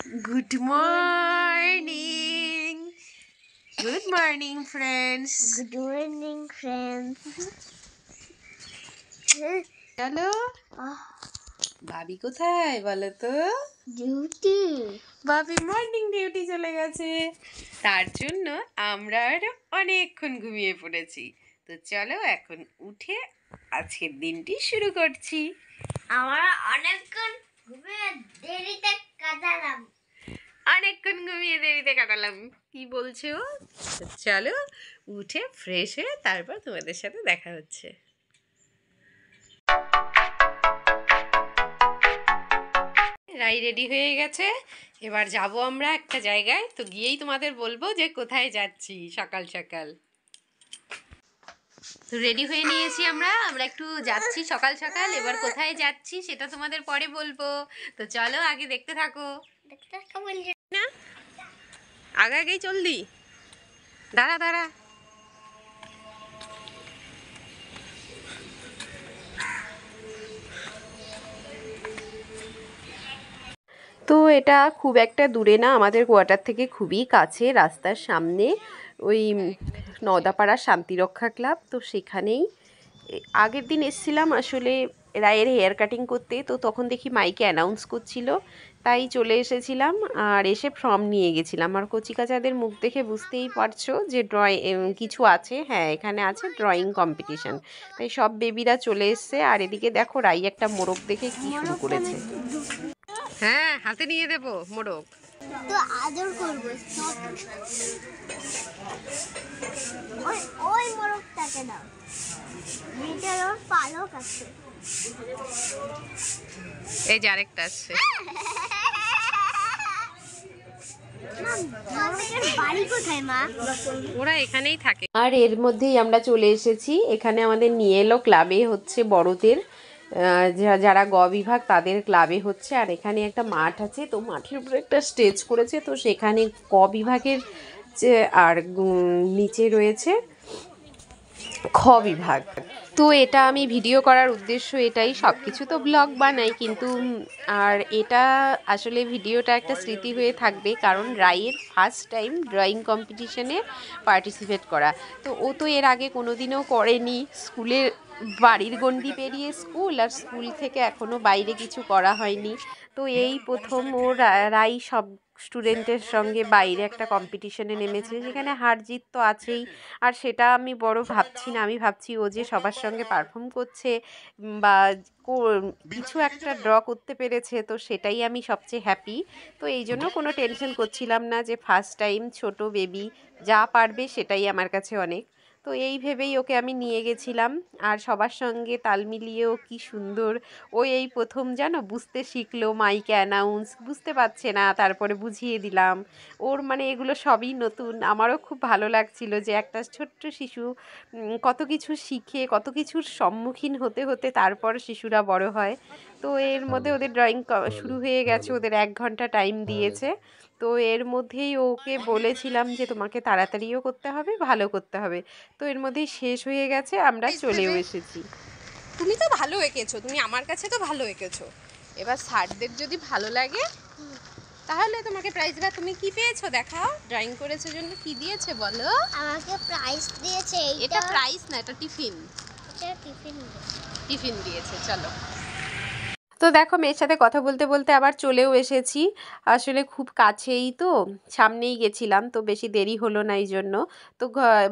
Good morning. Good morning, friends. Good morning, friends. চলো ভাবি কোথায় বলো তো? ডিউটি। ভাবি মর্নিং ডিউটি চলে গেছে, তার জন্য আমরা আরো অনেকক্ষণ ঘুমিয়ে পড়েছি। তো চলো এখন উঠে আজকের দিনটি শুরু করছি। আমরা অনেকক্ষণ ঘুমিয়ে দেরিতে কাটালাম। কি বলছো? চলো উঠে ফ্রেশ হয়ে তারপর তোমাদের সাথে দেখা হচ্ছে। রাই রেডি হয়ে গেছে, এবার যাব আমরা একটা জায়গায়। তো গিয়েই তোমাদের বলবো যে কোথায় যাচ্ছি সকাল সকাল। তো রেডি হয়ে নিয়েছি আমরা একটু যাচ্ছি সকাল সকাল। এবার কোথায় যাচ্ছি সেটা তোমাদের পরে বলবো। তো চলো আগে দেখতে থাকো। না আগে আগেই চলদি, দাঁড়া দাঁড়া। তো এটা খুব একটা দূরে না, আমাদের কোয়ার্টার থেকে খুবই কাছে, রাস্তার সামনে ওই নওদাপাড়া শান্তিরক্ষা ক্লাব। তো সেখানেই আগের দিন এসছিলাম আসলে রায়ের হেয়ার কাটিং করতে। তো তখন দেখি মাইকে অ্যানাউন্স করছিল, তাই চলে এসেছিলাম আর এসে ফর্ম নিয়ে গেছিলাম। আর কচিকাচাদের মুখ দেখে বুঝতেই পারছো যে কিছু আছে। হ্যাঁ, এখানে আছে ড্রয়িং কম্পিটিশান, তাই সব বেবিরা চলে এসছে। আর এদিকে দেখো রাই একটা মোরগ দেখে কি শুরু করেছে। হ্যাঁ, হাতে নিয়ে দেবো মোরগ, তো আদর করবো। ওই মোরগটাকে দাও, যেটার ওর পালক আছে। এই যে আরেকটা আসছে। বাড়ি কোথায় মা? ওরা এখানেই থাকে। আর এর মধ্যেই আমরা চলে এসেছি, এখানে আমাদের নিয়ে এলো ক্লাবে হচ্ছে বড়দের, যারা গ বিভাগ তাদের ক্লাবে হচ্ছে। আর এখানে একটা মাঠ আছে, তো মাঠের উপরে একটা স্টেজ করেছে। তো সেখানে ক বিভাগের আর নিচে রয়েছে খ বিভাগ। তো এটা আমি ভিডিও করার উদ্দেশ্য এটাই, সব কিছু তো ব্লগ বানাই কিন্তু আর এটা আসলে ভিডিওটা একটা স্মৃতি হয়ে থাকবে, কারণ রাইয়ের ফার্স্ট টাইম ড্রয়িং কম্পিটিশনে পার্টিসিপেট করা। তো ও তো এর আগে কোনো দিনও করেনি। স্কুলের বাড়ির গণ্ডি পেরিয়ে স্কুল, আর স্কুল থেকে এখনও বাইরে কিছু করা হয়নি। তো এই প্রথম ও রাই সব স্টুডেন্টের সঙ্গে বাইরে একটা কম্পিটিশনে নেমেছে, যেখানে হার জিত তো আছেই। আর সেটা আমি বড় ভাবছি না, আমি ভাবছি ও যে সবার সঙ্গে পারফর্ম করছে বা কিছু একটা ড্র করতে পেরেছে, তো সেটাই আমি সবচেয়ে হ্যাপি। তো এই জন্য কোনো টেনশন করছিলাম না, যে ফার্স্ট টাইম ছোট বেবি যা পারবে সেটাই আমার কাছে অনেক। তো এই ভেবেই ওকে আমি নিয়ে গেছিলাম। আর সবার সঙ্গে তাল মিলিয়েও কি সুন্দর ও এই প্রথম জানো বুঝতে শিখলো মাইকে অ্যানাউন্স, বুঝতে পারছে না, তারপরে বুঝিয়ে দিলাম। ওর মানে এগুলো সবই নতুন। আমারও খুব ভালো লাগছিল যে একটা ছোট্ট শিশু কত কিছু শিখে, কত কিছুর সম্মুখীন হতে হতে তারপর শিশুরা বড় হয়। তো এর মধ্যে ওদের ড্রয়িং শুরু হয়ে গেছে, ওদের 1 ঘন্টা টাইম দিয়েছে। তো এর মধ্যেই ওকে বলেছিলাম যে তোমাকে তাড়াতাড়িও করতে হবে, ভালো করতে হবে। তো এর মধ্যেই শেষ হয়ে গেছে, আমরা চলেও এসেছি। তুমি তো ভালো এঁকেছো, তুমি আমার কাছে তো ভালো এঁকেছো। এবার স্যারদের যদি ভালো লাগে তাহলে তোমাকে প্রাইজ দেবে। তুমি কি পেয়েছো দেখাও, ড্রয়িং করেছো জন্য কি দিয়েছে বলো? আমাকে প্রাইজ দিয়েছে। এটা প্রাইজ না, এটা টিফিন। এটা টিফিন দিয়েছে। চলো। তো দেখো মেয়ের সাথে কথা বলতে বলতে আবার চলেও এসেছি। আসলে খুব কাছেই তো, সামনেই গেছিলাম, তো বেশি দেরি হলো না এই জন্য। তো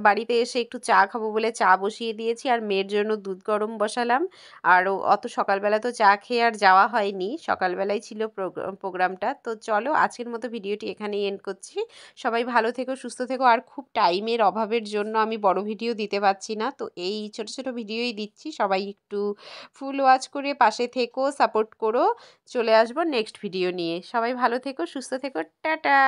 বাড়িতে এসে একটু চা খাবো বলে চা বসিয়ে দিয়েছি, আর মেয়ের জন্য দুধ গরম বসালাম। আর অত সকালবেলা তো চা খেয়ে আর যাওয়া হয়নি, সকালবেলাই ছিল প্রোগ্রামটা। তো চলো আজকের মতো ভিডিওটি এখানেই এন্ড করছি। সবাই ভালো থেকো, সুস্থ থেকো। আর খুব টাইমের অভাবের জন্য আমি বড় ভিডিও দিতে পারছি না, তো এই ছোট ছোট ভিডিওই দিচ্ছি। সবাই একটু ফুল ওয়াচ করে পাশে থেকো, সাপোর্ট করো। চলে আসবো নেক্সট ভিডিও নিয়ে। সবাই ভালো থেকো, সুস্থ থেকো, টাটা।